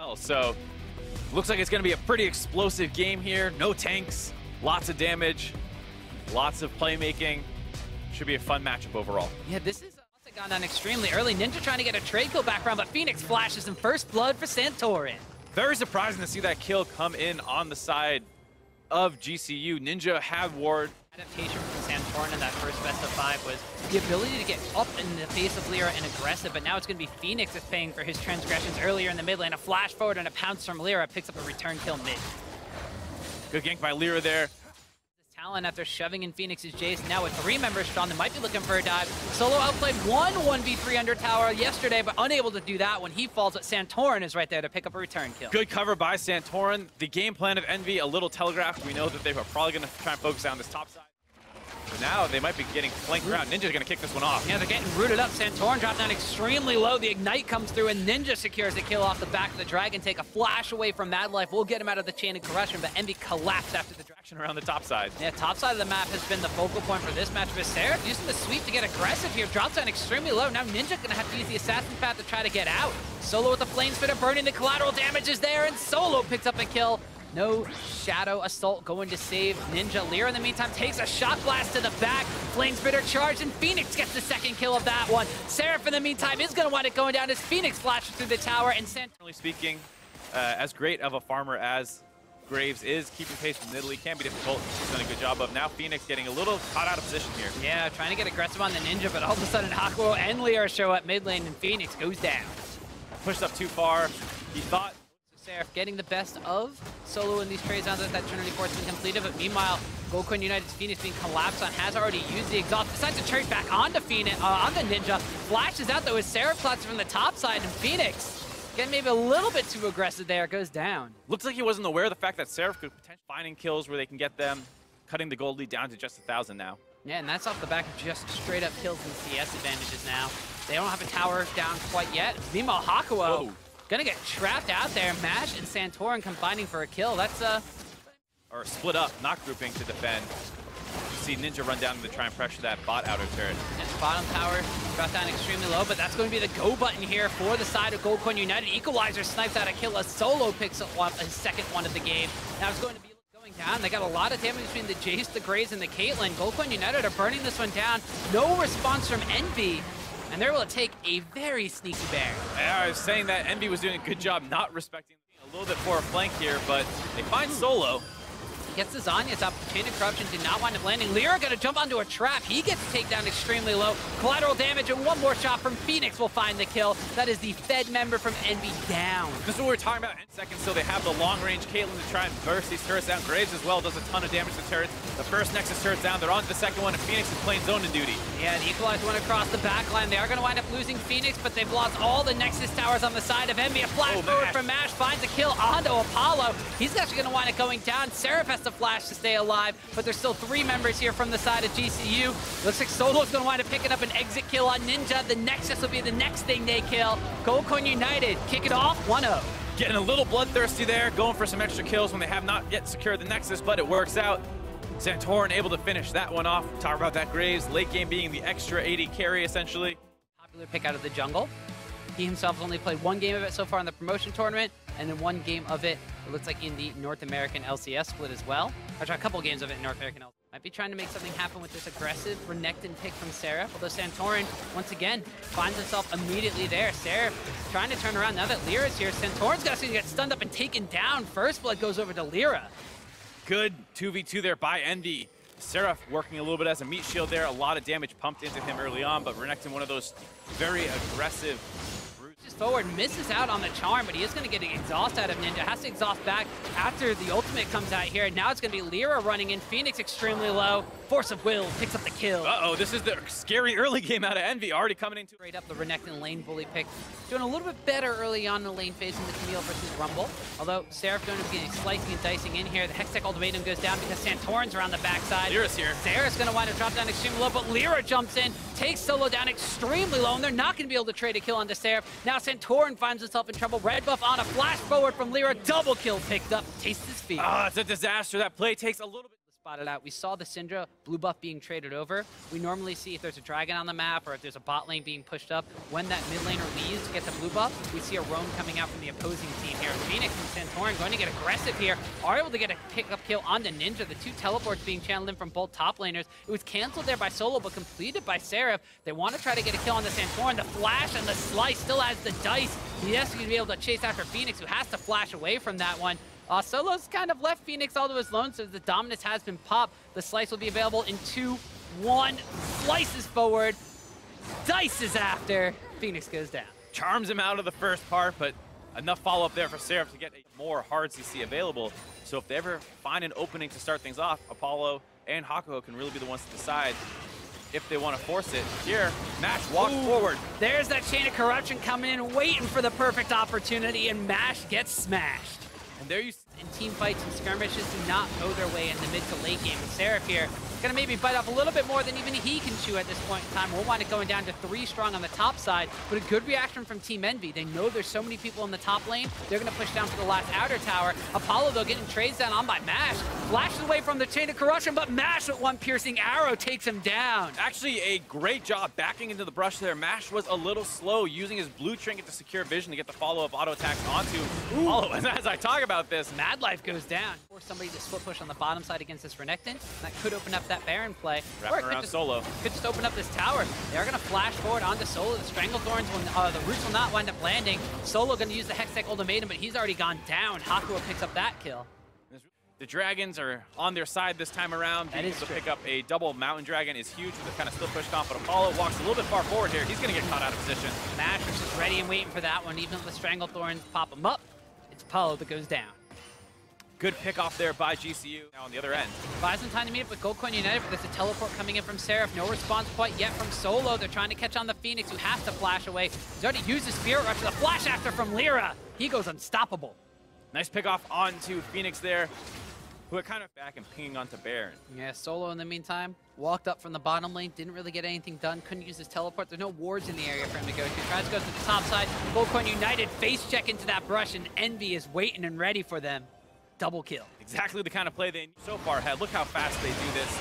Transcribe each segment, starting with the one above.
well. So looks like it's going to be a pretty explosive game here. No tanks, lots of damage, lots of playmaking. Should be a fun matchup overall. Yeah, this is also gone down extremely early. Ninja trying to get a trade kill back around, but Phoenix flashes in first blood for Santorin. Very surprising to see that kill come in on the side of GCU. Ninja have ward. Adaptation from Santorin in that first best of 5 was the ability to get up in the face of Lyra and aggressive, but now it's going to be Phoenix that's paying for his transgressions earlier in the mid lane. A flash forward and a pounce from Lyra picks up a return kill mid. Good gank by Lyra there. Talon after shoving in Phoenix's Jace. Now with 3 members strong, they might be looking for a dive. Solo outplayed 1v3 under tower yesterday, but unable to do that when he falls, but Santorin is right there to pick up a return kill. Good cover by Santorin. The game plan of Envy, a little telegraphed. We know that they are probably going to try and focus on this top side. So now they might be getting flanked around. Ninja's going to kick this one off. Yeah, they're getting rooted up. Santorin dropped down extremely low. The Ignite comes through, and Ninja secures the kill off the back of the Dragon. Take a flash away from Mad Life. We'll get him out of the chain of corruption, but Envy collapsed after the traction around the top side. Yeah, top side of the map has been the focal point for this match. But Seraph using the sweep to get aggressive here. Drops down extremely low. Now Ninja going to have to use the Assassin Path to try to get out. Solo with the Flame Spitter burning. The collateral damage is there, and Solo picks up a kill. No Shadow Assault going to save Ninja. Lyra, in the meantime, takes a shot blast to the back. Flame Spitter charged, and Phoenix gets the second kill of that one. Seraph, in the meantime, is going to wind up going down as Phoenix flashes through the tower. And Generally speaking, as great of a farmer as Graves is, keeping pace with Nidalee can be difficult. He's done a good job of. Now Phoenix getting a little caught out of position here. Yeah, trying to get aggressive on the Ninja, but all of a sudden Hakuo and Lyra show up mid lane, and Phoenix goes down. Pushed up too far. He thought... Seraph getting the best of Solo in these trades now that Trinity Fort's been completed, but meanwhile, Goku United's Phoenix being collapsed on, has already used the exhaust, decides to trade back onto Phoenix, onto Ninja, flashes out though as Seraph clutches from the top side, and Phoenix getting maybe a little bit too aggressive there, goes down. Looks like he wasn't aware of the fact that Seraph could potentially finding kills where they can get them, cutting the gold lead down to just 1,000 now. Yeah, and that's off the back of just straight up kills and CS advantages now. They don't have a tower down quite yet. Meanwhile, Hakuo gonna get trapped out there. Mash and Santorin combining for a kill. That's or split up, not grouping to defend. You see Ninja run down to try and pressure that bot outer turret. And bottom tower brought down extremely low, but that's going to be the go button here for the side of Goku United. Equalizer snipes out a kill as Solo picks up his second one of the game. Now it's going to be going down. They got a lot of damage between the Jace, the Graves, and the Caitlyn. Goku United are burning this one down. No response from Envy. And they're able to take a very sneaky bear. Yeah, I was saying that Envy was doing a good job not respecting a little bit for a flank here, but they find Solo. Gets the Zanya's up. Chain of Corruption did not wind up landing. Lyra gonna jump onto a trap. He gets to take down extremely low. Collateral damage, and one more shot from Phoenix will find the kill. That is the Fed member from Envy down. This is what we were talking about in seconds, so they have the long-range Caitlyn to try and burst these turrets down. Graves as well does a ton of damage to turrets. The first Nexus turret's down. They're on to the second one, and Phoenix is playing zone to duty. Yeah, the Equalizer went across the back line. They are gonna wind up losing Phoenix, but they've lost all the Nexus towers on the side of Envy. A flash forward from Mash finds a kill onto Apollo. He's actually gonna wind up going down. Seraph has to flash to stay alive, but there's still 3 members here from the side of GCU. Looks like Solo's gonna wind up picking up an exit kill on Ninja. The Nexus will be the next thing they kill. Goku United kick it off 1-0. Getting a little bloodthirsty there, going for some extra kills when they have not yet secured the Nexus, but it works out. Santorin able to finish that one off. Talk about that Graves, late game being the extra 80 carry essentially. Popular pick out of the jungle. He himself has only played 1 game of it so far in the promotion tournament, and then 1 game of it looks like in the North American LCS split as well. Actually, a couple games of it in North American LCS. Might be trying to make something happen with this aggressive Renekton pick from Seraph, although Santorin, once again, finds himself immediately there. Seraph trying to turn around now that Lyra's here. Santorin's going to get stunned up and taken down. First blood goes over to Lyra. Good 2v2 there by Envy. Seraph working a little bit as a meat shield there. A lot of damage pumped into him early on, but Renekton, one of those very aggressive forward, misses out on the charm, but he is going to get an exhaust out of Ninja. Has to exhaust back after the ultimate comes out here. Now it's going to be Lyra running in. Phoenix extremely low. Force of Will picks up the kill. Uh-oh, this is the scary early game out of Envy, already coming into... Straight up the Renekton lane bully pick. Doing a little bit better early on in the lane phase in the Camille versus Rumble. Although Seraph going to be slicing and dicing in here. The Hextech ultimatum goes down because Santorin's around the backside. Lyra's here. Sarah's going to wind up drop down extremely low, but Lyra jumps in, takes Solo down extremely low, and they're not going to be able to trade a kill onto Seraph. Now Santorin finds himself in trouble. Red buff on a flash forward from Lyra. Double kill picked up. Tastes his feet. Ah, it's a disaster. That play takes a little bit. Spotted out. We saw the Syndra blue buff being traded over. We normally see if there's a dragon on the map or if there's a bot lane being pushed up. When that mid laner leaves to get the blue buff, we see a roam coming out from the opposing team here. Phoenix and Santorin going to get aggressive here. Are able to get a pick-up kill onto Ninja. The 2 teleports being channeled in from both top laners. It was canceled there by Solo, but completed by Seraph. They want to try to get a kill on the Santorin. The flash and the slice still has the dice. He has to be able to chase after Phoenix, who has to flash away from that one. Solo's kind of left Phoenix all to his lone, so the dominance has been popped. The slice will be available in 2, 1. Slices forward. Dice is after. Phoenix goes down. Charms him out of the first part, but enough follow-up there for Seraph to get more hard CC available. So if they ever find an opening to start things off, Apollo and Hakuho can really be the ones to decide if they want to force it. Here, Mash walks forward. There's that chain of corruption coming in, waiting for the perfect opportunity, and Mash gets smashed. And there you in team fights and skirmishes do not go their way in the mid to late game. And Seraph here is going to maybe bite off a little bit more than even he can chew at this point in time. We'll wind up going down to 3 strong on the top side, but a good reaction from Team Envy. They know there's so many people in the top lane. They're going to push down for the last outer tower. Apollo, though, getting trades down on by Mash. Flashes away from the chain of corruption, but Mash with one piercing arrow takes him down. Actually, a great job backing into the brush there. Mash was a little slow, using his blue trinket to secure vision to get the follow-up auto attacks onto Apollo. And as I talk about this, Mad Life goes down. Or somebody to split push on the bottom side against this Renekton. That could open up that Baron play. Wrapping or it around could Solo. Could just open up this tower. They're going to flash forward onto Solo. The Stranglethorns, when the roots will not wind up landing. Solo going to use the Hextech Ultimatum, but he's already gone down. Hakuho picks up that kill. The Dragons are on their side this time around. Being able to pick up a double Mountain Dragon is huge with a kind of still push comp, but Apollo walks a little bit far forward here. He's going to get caught out of position. Mash is just ready and waiting for that one. Even though the Stranglethorns pop him up, it's Apollo that goes down. Good pick off there by GCU. Now on the other end. Buys some time to meet up with Goldcoin United, but there's a teleport coming in from Seraph. No response quite yet from Solo. They're trying to catch on the Phoenix, who has to flash away. He's already used his Spirit Rush. The flash after from Lyra. He goes unstoppable. Nice pick off onto Phoenix there, who are kind of back and pinging onto Baron. Yeah, Solo in the meantime walked up from the bottom lane, didn't really get anything done, couldn't use his teleport. There's no wards in the area for him to go to. Tries to go to the top side. Goldcoin United face check into that brush, and Envy is waiting and ready for them. Double kill. Exactly the kind of play they so far had. Look how fast they do this.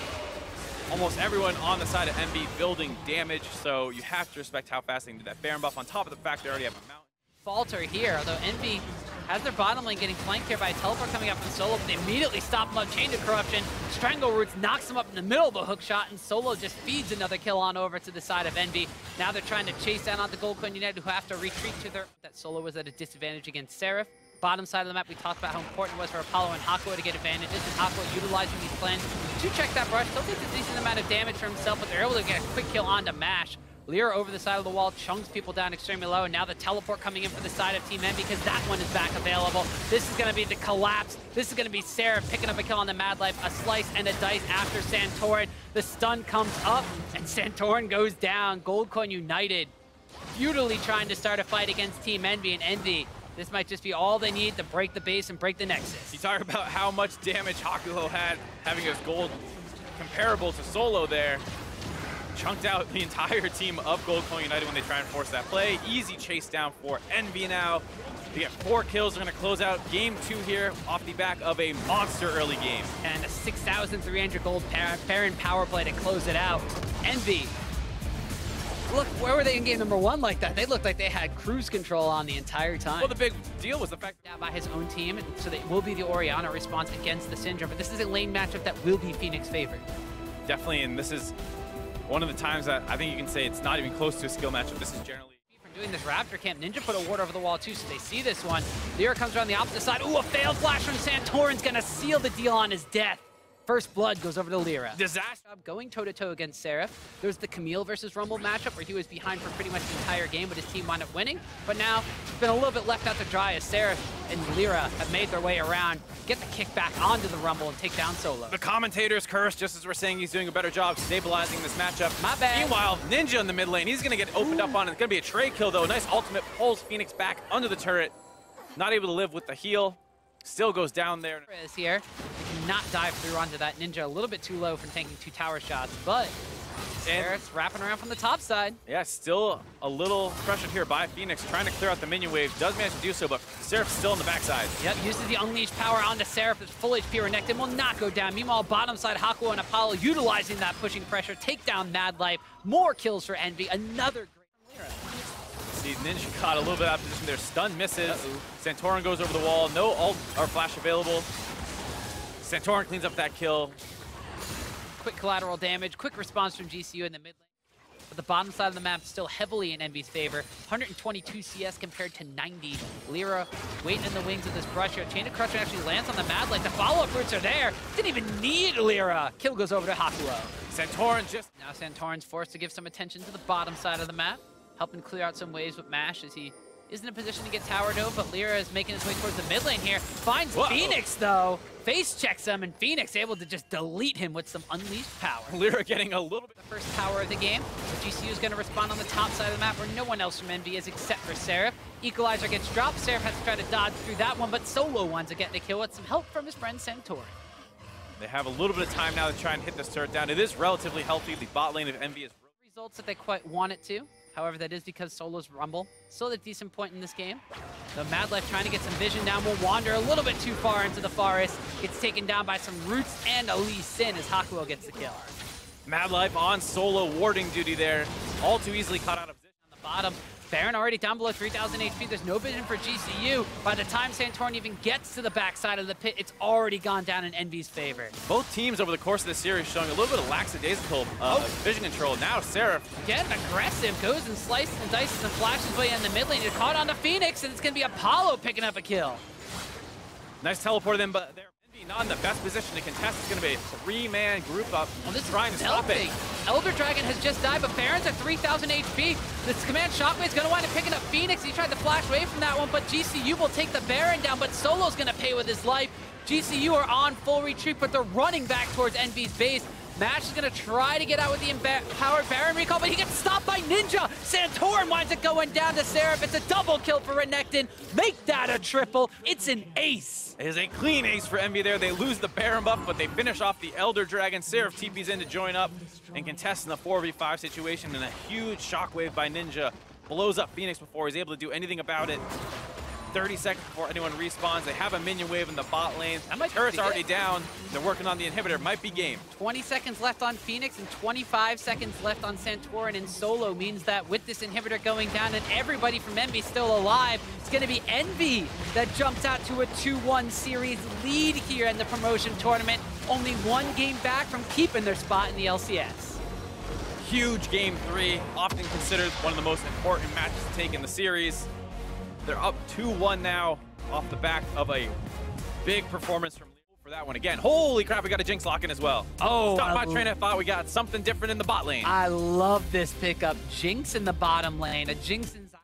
Almost everyone on the side of Envy building damage, so you have to respect how fast they can do that Baron buff on top of the fact they already have a mountain. Falter here, although Envy has their bottom lane getting flanked here by a teleport coming up from Solo, but they immediately stop him up. Chain of Corruption, Strangle Roots knocks him up in the middle of the hook shot, and Solo just feeds another kill on over to the side of Envy. Now they're trying to chase down onto Goldcoin United, who have to retreat to their... That Solo was at a disadvantage against Seraph. Bottom side of the map, we talked about how important it was for Apollo and Hakuho to get advantages, and Hakuho utilizing these plans to check that brush. Still takes a decent amount of damage for himself, but they're able to get a quick kill onto Mash. Lyra over the side of the wall, chunks people down extremely low, and now the teleport coming in for the side of Team Envy, because that one is back available. This is going to be the collapse. This is going to be Seraph picking up a kill on the Mad Life, a slice and a dice after Santorin. The stun comes up, and Santorin goes down. Goldcoin United futilely trying to start a fight against Team Envy, and Envy, this might just be all they need to break the base and break the Nexus. You talk about how much damage Hakuho had, having his gold comparable to Solo there. Chunked out the entire team of Goldcoin United when they try and force that play. Easy chase down for Envy now. They get 4 kills. They're going to close out game 2 here off the back of a monster early game. And a 6,300 gold Baron power play to close it out. Envy. Look, where were they in game number 1 like that? They looked like they had cruise control on the entire time. Well, the big deal was the fact that by his own team, so that will be the Orianna response against the Syndra. But this is a lane matchup that will be Phoenix favored. Definitely, and this is one of the times that I think you can say it's not even close to a skill matchup. This is generally... From doing this Raptor camp, Ninja put a ward over the wall too, so they see this one. Lyra comes around the opposite side. Ooh, a failed flash from Santorin's gonna seal the deal on his death. First blood goes over to Lyra. Disaster. Going toe-to-toe against Seraph. There's the Camille versus Rumble matchup where he was behind for pretty much the entire game, but his team wound up winning. But now, it's been a little bit left out to dry as Seraph and Lyra have made their way around, get the kick back onto the Rumble and take down Solo. The commentator's curse, just as we're saying he's doing a better job stabilizing this matchup. My bad. Meanwhile, Ninja in the mid lane, he's going to get opened up on. It's going to be a trade kill, though. Nice ultimate pulls Phoenix back under the turret. Not able to live with the heal. Still goes down there. Is here. He cannot dive through onto that Ninja. A little bit too low for tanking 2 tower shots, but Seraph's wrapping around from the top side. Yeah, still a little pressured here by Phoenix, trying to clear out the minion wave. Does manage to do so, but Seraph's still on the backside. Yep, uses the unleashed power onto Seraph. It's full HP. Renekton will not go down. Meanwhile, bottom side, Hakuo and Apollo utilizing that pushing pressure. Take down Mad Life. More kills for Envy. Another great Lyra. See, Ninja caught a little bit out of position there. Stun misses. Santorin goes over the wall. No ult or flash available. Santorin cleans up that kill. Quick collateral damage, quick response from GCU in the mid lane. But the bottom side of the map still heavily in Envy's favor. 122 CS compared to 90. Lyra waiting in the wings of this brush here. Chain of Crusher actually lands on the Mad Light. The follow-up roots are there. Didn't even need Lyra. Kill goes over to Hakuo. Santorin just... Now Santorin's forced to give some attention to the bottom side of the map, helping clear out some waves with Mash as he is in a position to get towered over, but Lyra is making his way towards the mid lane here. Finds Phoenix, though. Face checks him, and Phoenix able to just delete him with some unleashed power. Lyra getting a little bit... The first tower of the game. So GCU is going to respond on the top side of the map where no one else from Envy is except for Seraph. Equalizer gets dropped. Seraph has to try to dodge through that one, but Solo winds up getting a kill with some help from his friend Santorin. They have a little bit of time now to try and hit this turret down. It is relatively healthy. The bot lane of Envy is... Results that they quite want it to. However, that is because Solo's Rumble. Still at a decent point in this game. The Mad Life trying to get some vision now will wander a little bit too far into the forest. Gets taken down by some roots and a Lee Sin as Hakuo gets the kill. Mad Life on Solo warding duty there. All too easily caught out of position. On the bottom, Baron already down below 3,000 HP. There's no vision for GCU. By the time Santorin even gets to the backside of the pit, it's already gone down in Envy's favor. Both teams over the course of the series showing a little bit of lackadaisical vision control. Now Seraph. Again, aggressive. Goes and slices and dices and flashes way in the mid lane. It's caught onto Phoenix, and it's going to be Apollo picking up a kill. Nice teleport in, but they're not in the best position to contest. It's going to be a three-man group up. Well, this trying to stop it. Elder Dragon has just died, but Baron's at 3,000 HP. This command shockwave is going to wind up picking up Phoenix. He tried to flash away from that one, but GCU will take the Baron down, but Solo's going to pay with his life. GCU are on full retreat, but they're running back towards Envy's base. Mash is going to try to get out with the empowered Baron recall, but he gets stopped by Ninja. Santorin winds up going down to Seraph. It's a double kill for Renekton. Make that a triple. It's an ace. It is a clean ace for Envy there. They lose the Baron buff, but they finish off the Elder Dragon. Seraph TP's in to join up and contest in the 4v5 situation, and a huge shockwave by Ninja blows up Phoenix before he's able to do anything about it. 30 seconds before anyone respawns. They have a minion wave in the bot lane. Turret's already down. They're working on the inhibitor. Might be game. 20 seconds left on Phoenix and 25 seconds left on Santorin, and Solo means that with this inhibitor going down and everybody from Envy still alive, it's going to be Envy that jumps out to a 2-1 series lead here in the promotion tournament. Only one game back from keeping their spot in the LCS. Huge game 3, often considered one of the most important matches to take in the series. They're up 2-1 now off the back of a big performance from Leo for that one again. Holy crap, we got a Jinx lock in as well. Oh, stop my train of thought. We got something different in the bot lane. I love this pickup. Jinx in the bottom lane. A Jinx inside.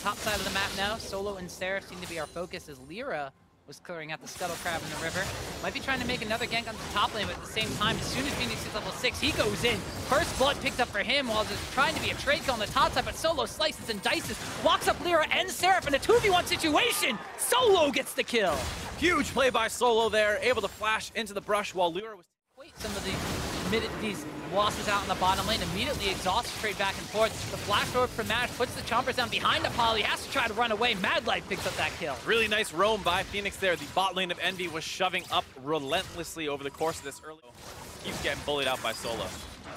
Top side of the map now. Solo and Seraph seem to be our focus as Lyra was clearing out the Scuttle Crab in the river. Might be trying to make another gank on the top lane, but at the same time, as soon as Phoenix is level 6, he goes in. First blood picked up for him while there's trying to be a trade kill on the top side, but Solo slices and dices, walks up Lyra and Seraph in a 2v1 situation. Solo gets the kill. Huge play by Solo there, able to flash into the brush while Lyra was... Wait, some of these losses out in the bottom lane, immediately exhausts, trade back and forth. The flash forward from Mash puts the Chompers down behind Apollo. He has to try to run away. Mad Light picks up that kill. Really nice roam by Phoenix there. The bot lane of Envy was shoving up relentlessly over the course of this early. Keeps getting bullied out by Solo.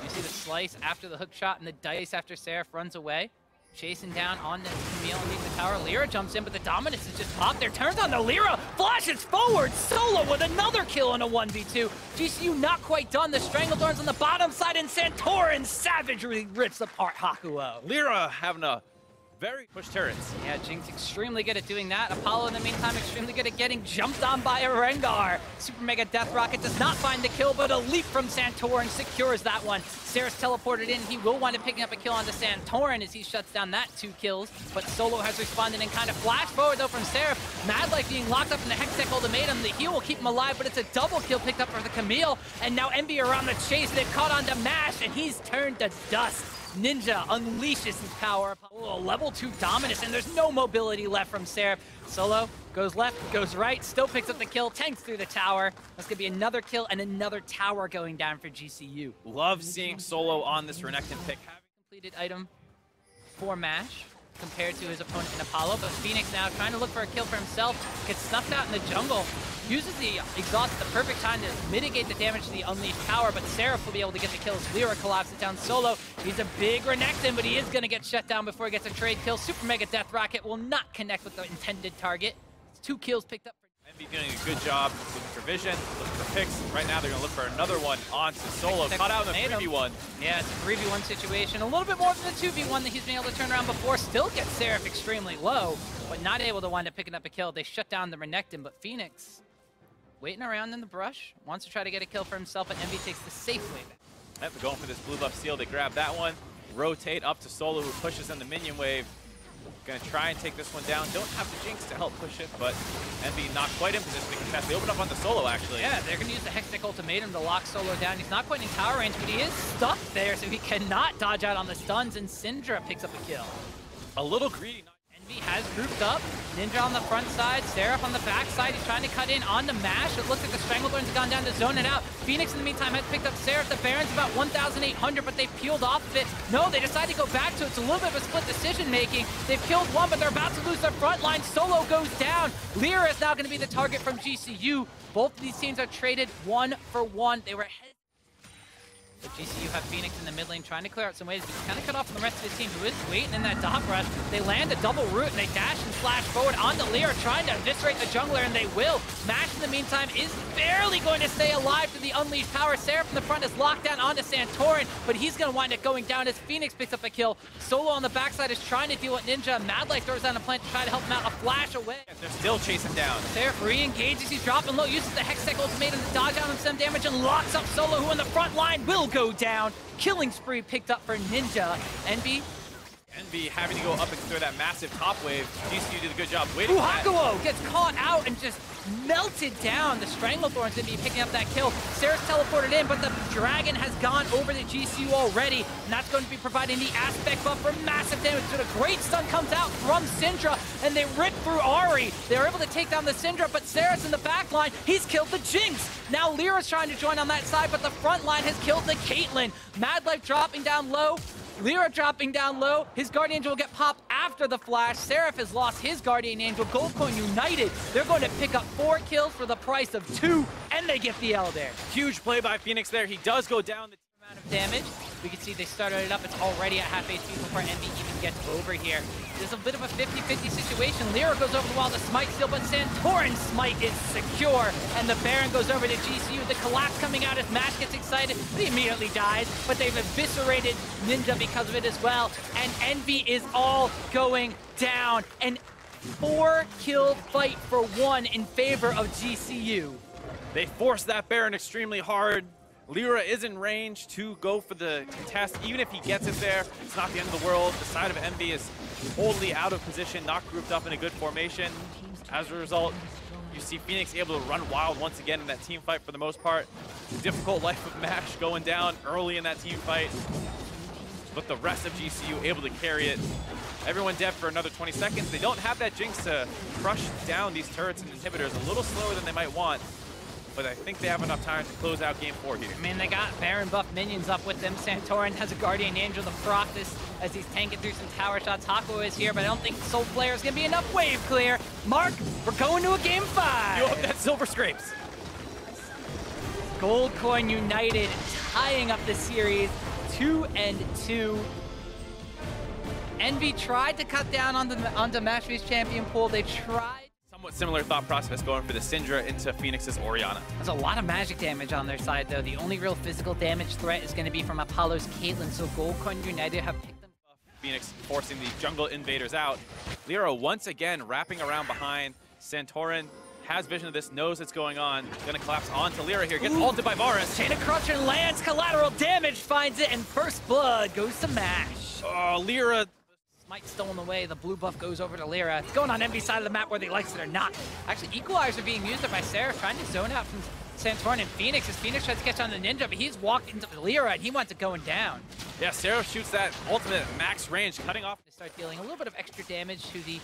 You see the slice after the hook shot and the dice after Seraph runs away. Chasing down on the Camille underneath the tower. Lyra jumps in, but the Dominus is just popped there. Turns on the Lyra, flashes forward. Solo with another kill in a 1v2. GCU not quite done. The Stranglethorns on the bottom side, and Santorin savagely rips apart Hakuo. Lyra having a very push turrets. Yeah, Jinx extremely good at doing that. Apollo, in the meantime, extremely good at getting jumped on by a Rengar. Super Mega Death Rocket does not find the kill, but a leap from Santorin secures that one. Seraph's teleported in. He will wind up picking up a kill onto Santorin as he shuts down that 2 kills. But Solo has responded and kind of flashed forward, though, from Seraph. Mad Life being locked up in the Hextech ultimatum. The heal will keep him alive, but it's a double kill picked up for the Camille. And now Envy are on the chase. They've caught onto Mash, and he's turned to dust. Ninja unleashes his power. Oh, level 2 Dominus, and there's no mobility left from Seraph. Solo Goes left, goes right, still picks up the kill, tanks through the tower. That's gonna be another kill and another tower going down for GCU. Love seeing Solo on this Renekton pick. Completed item for MASH compared to his opponent in Apollo, but Phoenix now trying to look for a kill for himself, gets snuffed out in the jungle, uses the exhaust at the perfect time to mitigate the damage to the Unleashed tower, but Seraph will be able to get the kills. Lyra collapses down Solo. He's a big Renekton, but he is going to get shut down before he gets a trade kill. Super Mega Death Rocket will not connect with the intended target. 2 kills picked up. Envy doing a good job looking for vision, looking for picks. Right now they're going to look for another one onto Solo. Caught out in the 3v1. Yeah, it's a 3v1 situation. A little bit more than the 2v1 that he's been able to turn around before. Still gets Seraph extremely low, but not able to wind up picking up a kill. They shut down the Renekton, but Phoenix waiting around in the brush, wants to try to get a kill for himself, but Envy takes the safe way back. Yep, they're going for this blue buff seal. They grab that one, rotate up to Solo, who pushes in the minion wave. Gonna try and take this one down. Don't have the Jinx to help push it, but Envy not quite in position to contest. They open up on the Solo, actually. Yeah, they're gonna use the Hextech Ultimatum to lock Solo down. He's not quite in tower range, but he is stuck there, so he cannot dodge out on the stuns, and Syndra picks up a kill. A little greedy. Envy has grouped up. Ninja on the front side, Seraph on the back side. He's trying to cut in on the MASH. It looks like the Stranglethorn's gone down to zone it out. Phoenix, in the meantime, has picked up Seraph. The Baron's about 1,800, but they've peeled off of it. No, they decide to go back to it. It's a little bit of a split decision-making. They've killed one, but they're about to lose their front line. Solo goes down. Lyra is now going to be the target from GCU. Both of these teams are traded 1-for-1. They were ahead. But GCU have Phoenix in the mid lane trying to clear out some ways, but he's kind of cut off from the rest of his team, who is waiting in that dock rush. They land a double root, and they dash and slash forward onto Lyra, trying to eviscerate the jungler, and they will. MASH, in the meantime, is barely going to stay alive to the Unleashed power. Seraph in the front is locked down onto Santorin, but he's going to wind up going down as Phoenix picks up a kill. Solo on the backside is trying to deal with Ninja. Madlight throws down a plant to try to help him out. A flash away. They're still chasing down. Seraph re-engages. He's dropping low, uses the Hextech Ultimatum to dodge out on some damage, and locks up Solo, who in the front line will go down. Killing spree picked up for Ninja. Envy having to go up and clear that massive top wave. GCU did a good job waiting. Hakuo gets caught out and just melted down. The Stranglethorn's gonna be picking up that kill. Sarah's teleported in, but the Dragon has gone over to GCU already, and that's going to be providing the aspect buff for massive damage. So the great stun comes out from Syndra, and they rip through Ahri. They're able to take down the Syndra, but Sarah's in the back line. He's killed the Jinx. Now Lyra's trying to join on that side, but the front line has killed the Caitlyn. Madlife dropping down low. Lyra dropping down low. His Guardian Angel will get popped after the flash. Seraph has lost his Guardian Angel. Goldcoin United, they're going to pick up 4 kills for the price of 2, and they get the L there. Huge play by Phoenix there. He does go down. The amount of damage. We can see they started it up. It's already at half HP before Envy even gets over here. There's a bit of a 50-50 situation. Lyra goes over the wall to smite steal, but Santorin's smite is secure, and the Baron goes over to GCU. The collapse coming out as MASH gets excited, but he immediately dies, but they've eviscerated Ninja because of it as well, and Envy is all going down. An 4-kill fight for 1 in favor of GCU. They force that Baron extremely hard. Lyra is in range to go for the contest. Even if he gets it there, it's not the end of the world. The side of Envy is totally out of position, not grouped up in a good formation. As a result, you see Phoenix able to run wild once again in that team fight for the most part. Difficult life of MASH going down early in that team fight. But the rest of GCU able to carry it. Everyone dead for another 20 seconds. They don't have that Jinx to crush down these turrets and inhibitors a little slower than they might want. But I think they have enough time to close out game 4 here. I mean, they got Baron buff minions up with them. Santorin has a Guardian Angel, the Prophet, as he's tanking through some tower shots. Hakuo is here, but I don't think Soul Player is going to be enough wave clear. Mark, we're going to a game 5. You hope that silver scrapes. Goldcoin United tying up the series 2-2. Envy tried to cut down onto MASH's champion pool. They tried. Somewhat similar thought process going for the Syndra into Phoenix's Orianna. There's a lot of magic damage on their side, though. The only real physical damage threat is going to be from Apollo's Caitlyn, so Goldcoin United have picked them up. Phoenix forcing the jungle invaders out. Lyra once again wrapping around behind. Santorin has vision of this, knows what's going on. Gonna collapse onto Lyra here, gets ulted by Varus. Chain of Crusher lands, collateral damage finds it, and first blood goes to MASH. Oh, Lyra. Smite stolen away, the blue buff goes over to Lyra. It's going on Envy's side of the map whether he likes it or not. Actually, equalizers are being used by Seraph, trying to zone out from Santorin and Phoenix as Phoenix tries to catch on the Ninja, but he's walked into Lyra and he wants it going down. Yeah, Seraph shoots that ultimate max range, cutting off. They start dealing a little bit of extra damage to the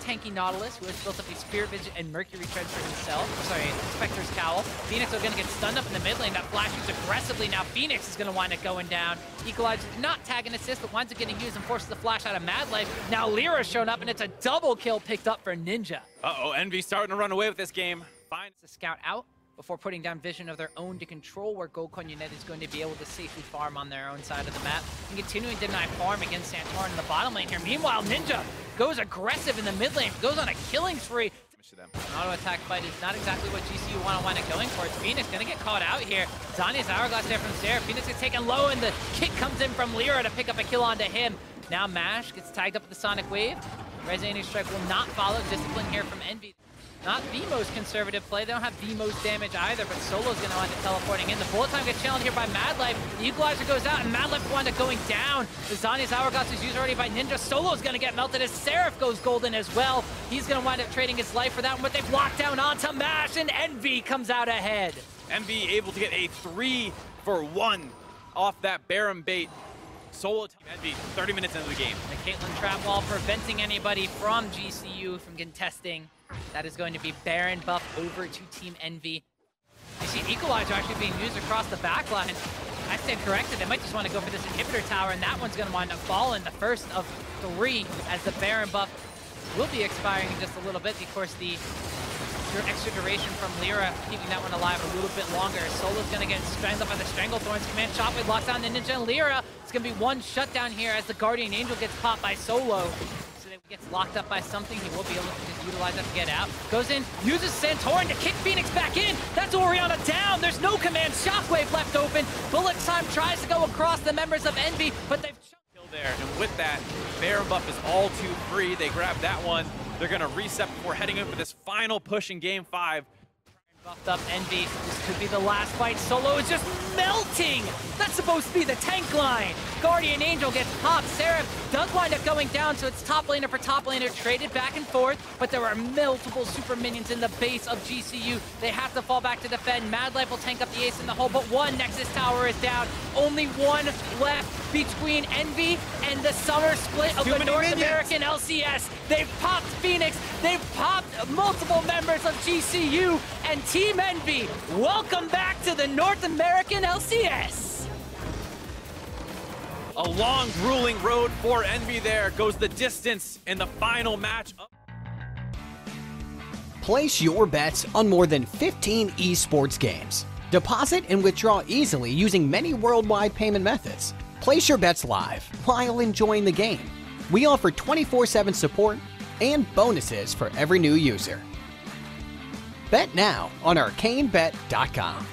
tanky Nautilus, who has built up a Spirit Vision and Mercury Tread for himself. Sorry, Spectre's Cowl. Phoenix are going to get stunned up in the mid lane. That flash used aggressively. Now Phoenix is going to wind up going down. Equalizer did not tag an assist, but winds up getting used and forces the flash out of Mad Life. Now Lyra's shown up, and it's a double kill picked up for Ninja. Uh-oh, Envy starting to run away with this game. Finds the scout out before putting down vision of their own to control where Goldcoin United is going to be able to safely farm on their own side of the map. And continuing to deny farm against Santorin in the bottom lane here. Meanwhile, Ninja goes aggressive in the mid lane, goes on a killing spree. Auto attack fight is not exactly what GCU want to wind up going for. It's Phoenix going to get caught out here. Zania's Hourglass there from Sarah. Phoenix is taken low, and the kick comes in from Lyra to pick up a kill onto him. Now Mash gets tagged up with the Sonic Wave. Resonating Strike will not follow. Discipline here from Envy. Not the most conservative play. They don't have the most damage either, but Solo's going to wind up teleporting in. The bullet time gets challenged here by Mad Life. The Equalizer goes out, and Mad Life wind up going down. The Zania's Hourglass is used already by Ninja. Solo's going to get melted as Seraph goes golden as well. He's going to wind up trading his life for that one, but they've locked down onto Mash, and Envy comes out ahead. Envy able to get a 3-for-1 off that Baron bait. Solo team Envy 30 minutes into the game. The Caitlyn trap wall preventing anybody from GCU from contesting. That is going to be Baron buff over to Team Envy. You see Equalizer actually being used across the backline. I stand corrected. They might just want to go for this inhibitor tower, and that one's going to wind up falling. The first of 3 as the Baron buff will be expiring in just a little bit. Of course, the extra duration from Lyra, keeping that one alive a little bit longer. Solo's going to get strangled up by the Stranglethorns. Command Shockwave locks down the Ninja and Lyra. It's going to be one shutdown here as the Guardian Angel gets popped by Solo. So he gets locked up by something. He will be able to just utilize that to get out. Goes in, uses Santorin to kick Phoenix back in. That's Orianna down. There's no Command Shockwave left open. Bullet Time tries to go across the members of Envy, but they've there. And with that, Baron buff is all too free. They grab that one. They're going to reset before heading in for this final push in Game 5. Buffed up Envy. This could be the last fight. Solo is just melting. That's supposed to be the tank line. Guardian Angel gets popped. Seraph does wind up going down, so it's top laner for top laner, traded back and forth, but there are multiple super minions in the base of GCU. They have to fall back to defend. Mad Life will tank up the ace in the hole, but one Nexus tower is down. Only one left between Envy and the summer split of the North American LCS. They've popped Phoenix. They've popped multiple members of GCU, and Team Envy, welcome back to the North American LCS. A long, grueling road for Envy there. Goes the distance in the final match. Place your bets on more than 15 esports games. Deposit and withdraw easily using many worldwide payment methods. Place your bets live while enjoying the game. We offer 24/7 support and bonuses for every new user. Bet now on ArcaneBet.com.